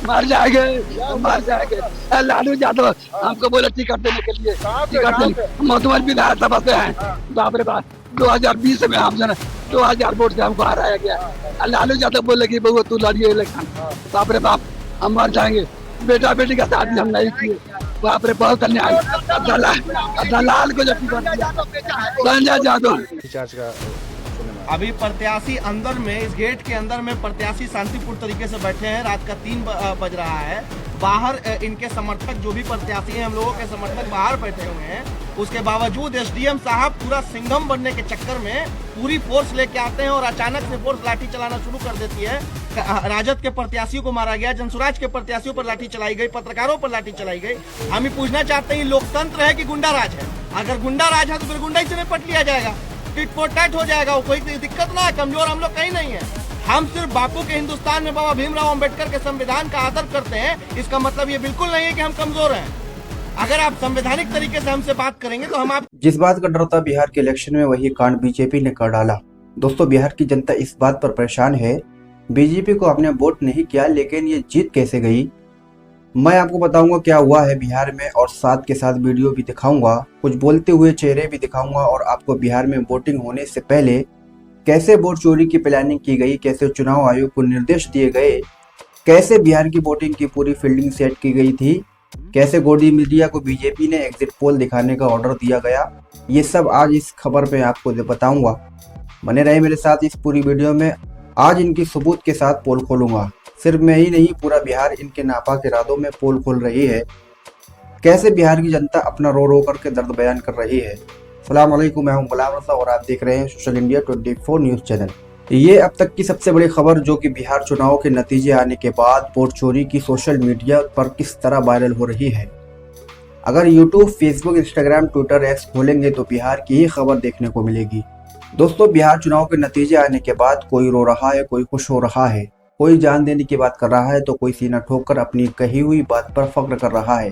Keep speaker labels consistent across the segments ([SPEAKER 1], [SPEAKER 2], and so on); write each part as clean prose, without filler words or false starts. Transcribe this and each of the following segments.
[SPEAKER 1] मार जाएंगे, मार जाएंगे। लालू यादव हमको बोले टिकट देने के लिए, टिकट देने मोतवर विधानसभा से हैं। बाप रे बाप, 2020 में हम जो 2000 वोट से हमको हराया गया। लालू यादव बोले कि बहू तू लड़िए इलेक्शन। बाप रे बाप, हम मर जाएंगे। बेटा बेटी का शादी हम नहीं किए। बाप रे, बहुत अन्याय। दलाल को जो टिकट दिया संजय यादव।
[SPEAKER 2] अभी प्रत्याशी अंदर में, इस गेट के अंदर में प्रत्याशी शांतिपूर्ण तरीके से बैठे हैं। रात का 3 बज रहा है। बाहर इनके समर्थक, जो भी प्रत्याशी हैं, हम लोगों के समर्थक बाहर बैठे हुए हैं। उसके बावजूद एसडीएम साहब पूरा सिंघम बनने के चक्कर में पूरी फोर्स लेके आते हैं और अचानक से फोर्स लाठी चलाना शुरू कर देती है। राजद के प्रत्याशियों को मारा गया, जनसुराज के प्रत्याशियों पर लाठी चलाई गई, पत्रकारों पर लाठी चलाई गई। हम ये पूछना चाहते हैं, लोकतंत्र है कि गुंडा राज है? अगर गुंडा राज है तो फिर गुंडा ही से निपट लिया जाएगा, टिट फॉर टैट हो जाएगा। कोई दिक्कत ना है, कमजोर हम लोग कहीं नहीं है। हम सिर्फ बापू के हिंदुस्तान में बाबा भीमराव अंबेडकर के संविधान का आदर करते हैं। इसका मतलब ये बिल्कुल नहीं है कि हम कमजोर हैं। अगर आप संवैधानिक तरीके से हमसे बात करेंगे तो हम आप
[SPEAKER 3] जिस बात का डर था बिहार के इलेक्शन में, वही कांड बीजेपी ने कर डाला। दोस्तों, बिहार की जनता इस बात पर परेशान है, बीजेपी को आपने वोट नहीं किया लेकिन ये जीत कैसे गई। मैं आपको बताऊंगा क्या हुआ है बिहार में, और साथ के साथ वीडियो भी दिखाऊंगा, कुछ बोलते हुए चेहरे भी दिखाऊंगा, और आपको बिहार में वोटिंग होने से पहले कैसे वोट चोरी की प्लानिंग की गई, कैसे चुनाव आयोग को निर्देश दिए गए, कैसे बिहार की वोटिंग की पूरी फील्डिंग सेट की गई थी, कैसे गोदी मीडिया को बीजेपी ने एग्जिट पोल दिखाने का ऑर्डर दिया गया। ये सब आज इस खबर पे आपको बताऊंगा। बने रहे मेरे साथ इस पूरी वीडियो में। आज इनकी सबूत के साथ पोल खोलूंगा। सिर्फ मैं ही नहीं, पूरा बिहार इनके नापाक इरादों में पोल खोल रही है। कैसे बिहार की जनता अपना रो रो करके दर्द बयान कर रही है। अस्सलाम वालेकुम, मैं हूं गुलाम रजा और आप देख रहे हैं सोशल इंडिया 24 न्यूज चैनल। ये अब तक की सबसे बड़ी खबर, जो कि बिहार चुनाव के नतीजे आने के बाद वोट चोरी की सोशल मीडिया पर किस तरह वायरल हो रही है। अगर YouTube, Facebook, Instagram, Twitter, x खोलेंगे तो बिहार की ही खबर देखने को मिलेगी। दोस्तों, बिहार चुनाव के नतीजे आने के बाद कोई रो रहा है, कोई खुश हो रहा है, कोई जान देने की बात कर रहा है, तो कोई सीना ठोक कर अपनी कही हुई बात पर फख्र कर रहा है।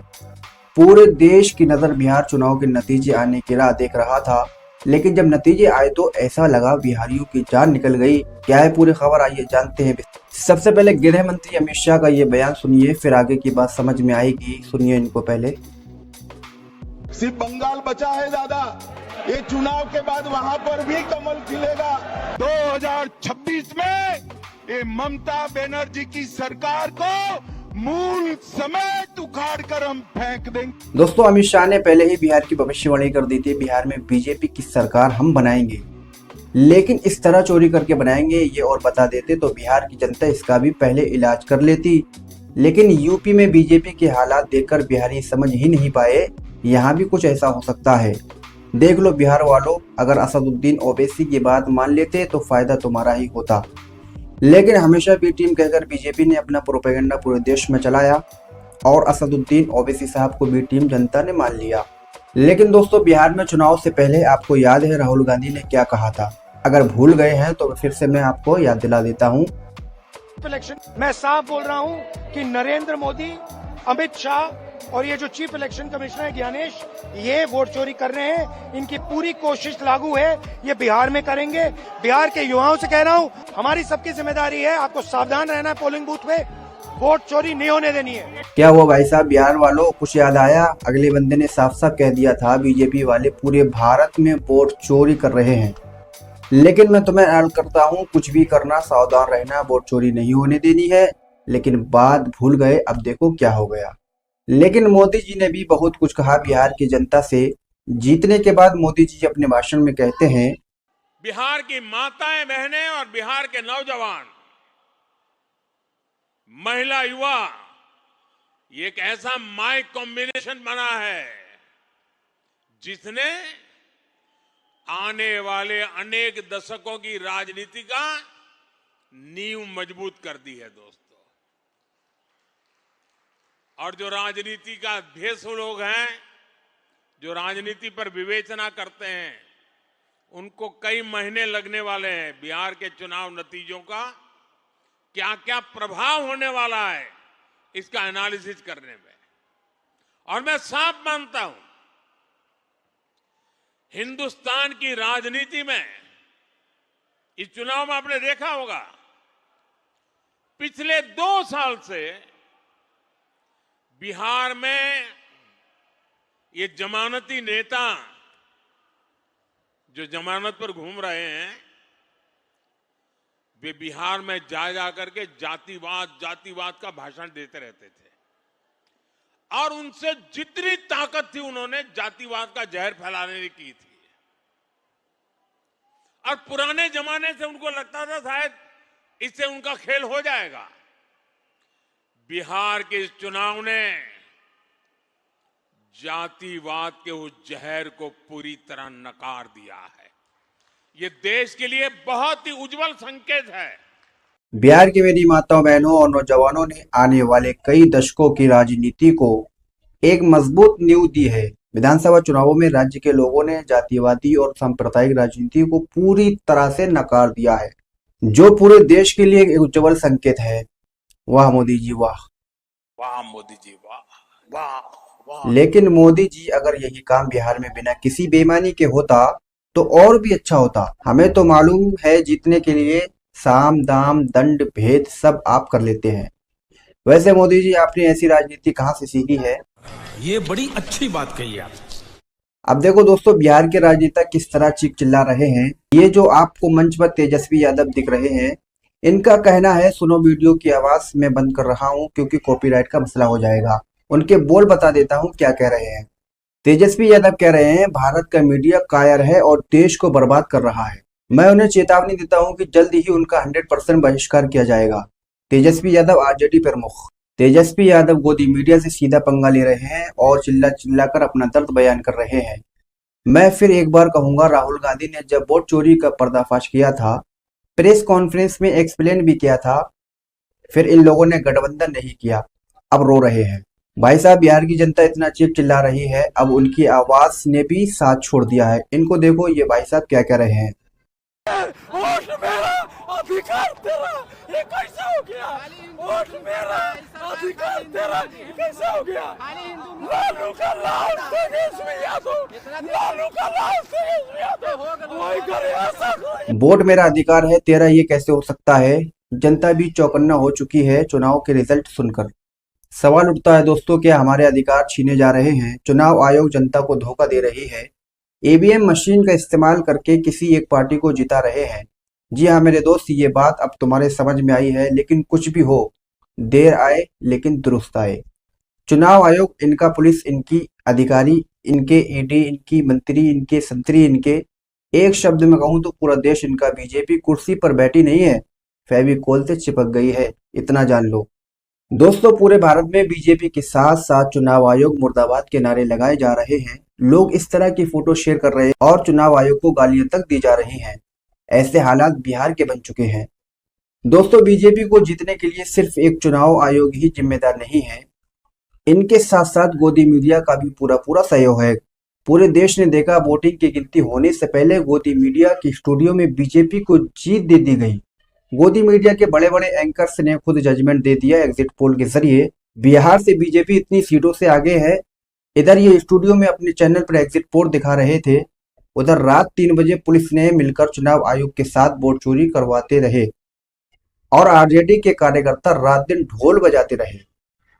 [SPEAKER 3] पूरे देश की नजर बिहार चुनाव के नतीजे आने की राह देख रहा था, लेकिन जब नतीजे आए तो ऐसा लगा बिहारियों की जान निकल गई। क्या है पूरी खबर, आइए जानते हैं। सबसे पहले गृह मंत्री अमित शाह का ये बयान सुनिए, फिर आगे की बात समझ में आएगी। सुनिए इनको पहले।
[SPEAKER 4] सिर्फ बंगाल बचा है दादा, ये चुनाव के बाद वहां पर भी कमल खिलेगा। 2026 में ये ममता बनर्जी की सरकार को मूल समेत उखाड़ कर हम फेंक देंगे।
[SPEAKER 3] दोस्तों, अमित शाह ने पहले ही बिहार की भविष्यवाणी कर दी थी, बिहार में बीजेपी की सरकार हम बनाएंगे, लेकिन इस तरह चोरी करके बनाएंगे ये और बता देते तो बिहार की जनता इसका भी पहले इलाज कर लेती। लेकिन यूपी में बीजेपी के हालात देखकर बिहारी समझ ही नहीं पाए, यहाँ भी कुछ ऐसा हो सकता है। देख लो बिहार वालों, अगर असदुद्दीन ओवैसी की बात मान लेते तो फायदा तुम्हारा ही होता, लेकिन हमेशा बी टीम कहकर बीजेपी ने अपना प्रोपेगेंडा पूरे देश में चलाया और असदुद्दीन ओवैसी साहब को बी टीम जनता ने मान लिया। लेकिन दोस्तों, बिहार में चुनाव से पहले आपको याद है राहुल गांधी ने क्या कहा था? अगर भूल गए हैं तो फिर से मैं आपको याद दिला देता हूँ।
[SPEAKER 5] मैं साफ बोल रहा हूँ कि नरेंद्र मोदी, अमित शाह और ये जो चीफ इलेक्शन कमिश्नर है ज्ञानेश, ये वोट चोरी कर रहे हैं। इनकी पूरी कोशिश लागू है, ये बिहार में करेंगे। बिहार के युवाओं से कह रहा हूँ, हमारी सबकी जिम्मेदारी है, आपको सावधान रहना है। पोलिंग बूथ पे वोट चोरी नहीं होने देनी है। क्या हुआ भाई साहब, बिहार वालों कुछ याद आया? अगले बंदे ने साफ साफ कह दिया था बीजेपी वाले पूरे भारत में वोट चोरी कर रहे हैं। लेकिन मैं तुम्हें ऐलान करता हूँ, कुछ भी करना सावधान रहना, वोट चोरी नहीं होने देनी है। लेकिन बात भूल गए, अब देखो क्या हो गया। लेकिन मोदी जी ने भी बहुत कुछ कहा बिहार की जनता से। जीतने के बाद मोदी जी अपने भाषण में कहते हैं,
[SPEAKER 6] बिहार की माताएं बहनें और बिहार के नौजवान, महिला, युवा, ये एक ऐसा माई कॉम्बिनेशन बना है जिसने आने वाले अनेक दशकों की राजनीति का नींव मजबूत कर दी है दोस्तों। और जो राजनीति का भेषु लोग हैं, जो राजनीति पर विवेचना करते हैं, उनको कई महीने लगने वाले हैं बिहार के चुनाव नतीजों का क्या क्या प्रभाव होने वाला है इसका एनालिसिस करने में। और मैं साफ मानता हूं, हिंदुस्तान की राजनीति में इस चुनाव में आपने देखा होगा, पिछले 2 साल से बिहार में ये जमानती नेता जो जमानत पर घूम रहे हैं, वे बिहार में जा जाकर के जातिवाद का भाषण देते रहते थे और उनसे जितनी ताकत थी उन्होंने जातिवाद का जहर फैलाने की थी। और पुराने जमाने से उनको लगता था शायद इससे उनका खेल हो जाएगा। बिहार के इस चुनाव ने जातिवाद के उस जहर को पूरी तरह नकार दिया है। ये देश के लिए बहुत ही उज्जवल संकेत है।
[SPEAKER 3] बिहार की मेरी माताओं, बहनों और नौजवानों ने आने वाले कई दशकों की राजनीति को एक मजबूत नींव दी है। विधानसभा चुनावों में राज्य के लोगों ने जातिवादी और सांप्रदायिक राजनीति को पूरी तरह से नकार दिया है, जो पूरे देश के लिए एक उज्जवल संकेत है। वाह मोदी जी वाह,
[SPEAKER 6] वाह मोदी जी वाह, वाह वाह।
[SPEAKER 3] लेकिन मोदी जी अगर यही काम बिहार में बिना किसी बेईमानी के होता तो और भी अच्छा होता। हमें तो मालूम है जीतने के लिए साम दाम दंड भेद सब आप कर लेते हैं। वैसे मोदी जी, आपने ऐसी राजनीति कहां से सीखी है?
[SPEAKER 7] ये बड़ी अच्छी बात कही आप।
[SPEAKER 3] अब देखो दोस्तों, बिहार के राजनेता किस तरह चीख चिल्ला रहे हैं। ये जो आपको मंच पर तेजस्वी यादव दिख रहे हैं, इनका कहना है, सुनो वीडियो की आवाज मैं बंद कर रहा हूं क्योंकि कॉपीराइट का मसला हो जाएगा। उनके बोल बता देता हूं क्या कह रहे हैं। तेजस्वी यादव कह रहे हैं, भारत का मीडिया कायर है और देश को बर्बाद कर रहा है। मैं उन्हें चेतावनी देता हूं कि जल्द ही उनका 100% बहिष्कार किया जाएगा। तेजस्वी यादव आरजेडी प्रमुख। तेजस्वी यादव गोदी मीडिया से सीधा पंगा ले रहे हैं और चिल्ला कर अपना दर्द बयान कर रहे हैं। मैं फिर एक बार कहूंगा, राहुल गांधी ने जब वोट चोरी का पर्दाफाश किया था, प्रेस कॉन्फ्रेंस में एक्सप्लेन भी किया था, फिर इन लोगों ने गठबंधन नहीं किया, अब रो रहे हैं। भाई साहब, बिहार की जनता इतना चीख चिल्ला रही है, अब उनकी आवाज ने भी साथ छोड़ दिया है। इनको देखो ये भाई साहब क्या कह रहे हैं।
[SPEAKER 1] वोट मेरा, अधिकार तेरा, ये कैसे हो गया? वोट मेरा, अधिकार तेरा, कैसे हो गया? लालू का लाल तेजस्वी यादव, लालू का लाल तेजस्वी यादव, वही करे ऐसा कोई।
[SPEAKER 3] वोट मेरा अधिकार है तेरा, ये कैसे हो सकता है? जनता भी चौकन्ना हो चुकी है चुनाव के रिजल्ट सुनकर। सवाल उठता है दोस्तों, क्या हमारे अधिकार छीने जा रहे हैं? चुनाव आयोग जनता को धोखा दे रही है, ईवीएम मशीन का इस्तेमाल करके किसी एक पार्टी को जिता रहे हैं। जी हाँ मेरे दोस्त, ये बात अब तुम्हारे समझ में आई है, लेकिन कुछ भी हो, देर आए लेकिन दुरुस्त आए। चुनाव आयोग, इनका पुलिस, इनकी अधिकारी, इनके ईडी, इनकी मंत्री, इनके संतरी, इनके, एक शब्द में कहूं तो पूरा देश इनका। बीजेपी कुर्सी पर बैठी नहीं है, फेविकोल से चिपक गई है, इतना जान लो। दोस्तों, पूरे भारत में बीजेपी के साथ साथ चुनाव आयोग मुर्दाबाद के नारे लगाए जा रहे हैं। लोग इस तरह की फोटो शेयर कर रहे हैं और चुनाव आयोग को गालियां तक दी जा रही हैं। ऐसे हालात बिहार के बन चुके हैं। दोस्तों, बीजेपी को जीतने के लिए सिर्फ एक चुनाव आयोग ही जिम्मेदार नहीं है, इनके साथ साथ गोदी मीडिया का भी पूरा सहयोग है। पूरे देश ने देखा, वोटिंग की गिनती होने से पहले गोदी मीडिया की स्टूडियो में बीजेपी को जीत दे दी गई। गोदी मीडिया के बड़े बड़े एंकर्स ने खुद जजमेंट दे दिया एग्जिट पोल के जरिए। बिहार से बीजेपी इतनी सीटों से आगे है। इधर ये स्टूडियो में अपने चैनल पर एग्जिट पोल दिखा रहे थे, उधर रात 3 बजे पुलिस ने मिलकर चुनाव आयोग के साथ वोट चोरी करवाते रहे और आरजेडी के कार्यकर्ता रात दिन ढोल बजाते रहे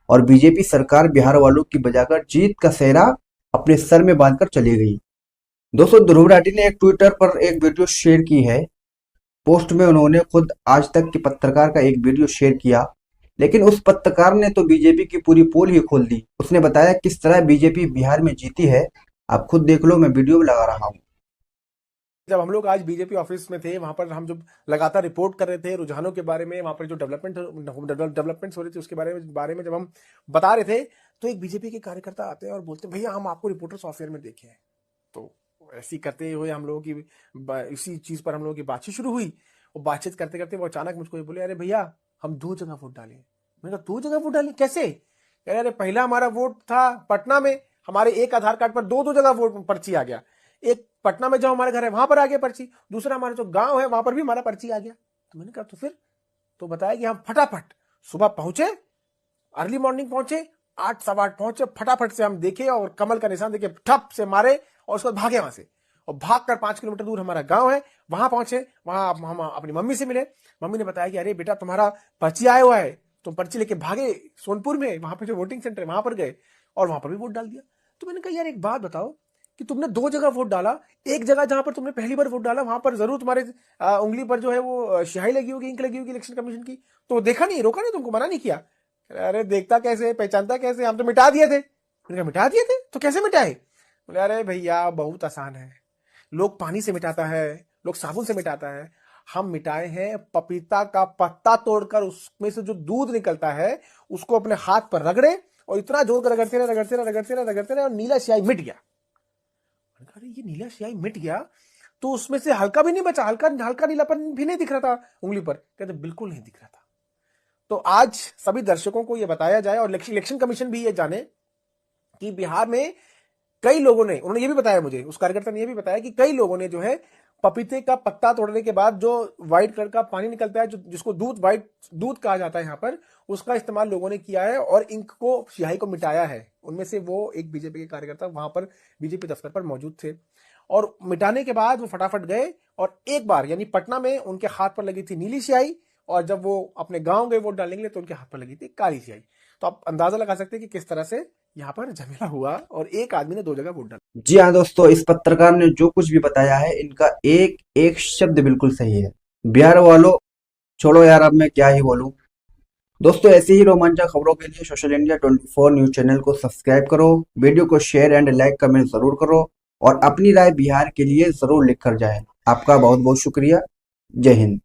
[SPEAKER 3] और बीजेपी सरकार बिहार वालों की बजाकर जीत का सेहरा अपने सर में बांधकर चली गई। दोस्तों, ध्रुव राठी ने एक ट्विटर पर एक वीडियो शेयर की है। पोस्ट में उन्होंने खुद आज तक के पत्रकार का एक वीडियो शेयर किया, लेकिन उस पत्रकार ने तो बीजेपी की पूरी पोल ही खोल दी। उसने बताया किस तरह बीजेपी बिहार में जीती है। आप खुद देख लो, मैं वीडियो लगा रहा हूँ।
[SPEAKER 8] जब हम लोग आज बीजेपी ऑफिस में थे, वहां पर हम जब लगातार रिपोर्ट कर रहे थे रुझानों के बारे में, वहां पर जो डेवलपमेंट्स हो रहे थे उसके बारे में जब हम बता रहे थे, तो एक बीजेपी के कार्यकर्ता आते हैं और बोलते हैं, भैया हम आपको रिपोर्टर सॉफ्टवेयर में देखे हैं। तो ऐसी करते हुए हम लोगों की इसी चीज पर हम लोगों की बातचीत शुरू हुई और बातचीत करते करते वो अचानक मुझको बोले, अरे भैया हम 2 जगह वोट डाले। मैंने कहा 2 जगह वोट डाले कैसे? कह रहे, अरे पहला हमारा वोट था पटना में, हमारे एक आधार कार्ड पर 2 जगह वोट पर्ची आ गया। एक पटना में जो हमारे घर है वहां पर आ गया पर्ची, दूसरा हमारे जो गांव है वहां पर भी हमारा पर्ची आ गया। तो मैंने कहा तो फिर? तो बताया कि हम फटाफट सुबह पहुंचे, अर्ली मॉर्निंग पहुंचे, 8 सवा 8 पहुंचे, फटाफट से हम देखे और कमल का निशान देखे, ठप से मारे और उसके बाद भागे वहां से। और भागकर 5 किलोमीटर दूर हमारा गांव है, वहां पहुंचे। वहां हम अपनी मम्मी से मिले। मम्मी ने बताया कि अरे बेटा तुम्हारा पर्ची आया हुआ है, तुम पर्ची लेके भागे सोनपुर में, वहां पे जो वोटिंग सेंटर है वहां पर गए और वहां पर भी वोट डाल दिया। तो मैंने कहा यार एक बात बताओ कि तुमने 2 जगह वोट डाला, एक जगह जहां पर तुमने पहली बार वोट डाला वहां पर जरूर तुम्हारे उंगली पर जो है वो स्याही लगी होगी, इंक लगी होगी इलेक्शन कमीशन की, तो देखा नहीं, रोका नहीं, तुमको मना नहीं किया? अरे देखता कैसे, पहचानता कैसे, हम तो मिटा दिए थे। मैंने कहा मिटा दिए थे तो कैसे मिटाए? बोले अरे भैया बहुत आसान है, लोग पानी से मिटाता है, लोग साबुन से मिटाता है, हम मिटाए हैं पपीता का पत्ता तोड़कर उसमें से जो दूध निकलता है उसको अपने हाथ पर रगड़े और इतना जोर कर रगड़ते रहे और नीला स्याही मिट गया। अरे ये नीला स्याही मिट गया तो उसमें से हल्का भी नहीं बचा, हल्का नीलापन भी नहीं दिख रहा था उंगली पर? कहते बिल्कुल नहीं दिख रहा था। तो आज सभी दर्शकों को यह बताया जाए और इलेक्शन कमीशन भी ये जाने कि बिहार में कई लोगों ने, उन्होंने ये भी बताया मुझे, उस कार्यकर्ता ने ये भी बताया कि कई लोगों ने जो है पपीते का पत्ता तोड़ने के बाद जो व्हाइट कलर का पानी निकलता है, जिसको दूध कहा जाता है यहाँ पर, उसका इस्तेमाल लोगों ने किया है और इंक को, स्याही को मिटाया है। उनमें से वो एक बीजेपी के कार्यकर्ता वहां पर बीजेपी दफ्तर पर मौजूद थे और मिटाने के बाद वो फटाफट गए और एक बार यानी पटना में उनके हाथ पर लगी थी नीली स्याही और जब वो अपने गांव गए वोट डालने के लिए तो उनके हाथ पर लगी थी काली स्याही। तो आप अंदाजा लगा सकते हैं कि किस तरह से यहाँ पर झमेला हुआ और एक आदमी ने 2 जगह वोट डाला।
[SPEAKER 3] जी हाँ दोस्तों, इस पत्रकार ने जो कुछ भी बताया है इनका एक एक शब्द बिल्कुल सही है। बिहार वालों छोड़ो यार, अब मैं क्या ही बोलूं। दोस्तों ऐसी ही रोमांचक खबरों के लिए सोशल इंडिया 24 न्यूज चैनल को सब्सक्राइब करो, वीडियो को शेयर एंड लाइक कमेंट जरूर करो और अपनी राय बिहार के लिए जरूर लिख कर जाए। आपका बहुत बहुत शुक्रिया। जय हिंद।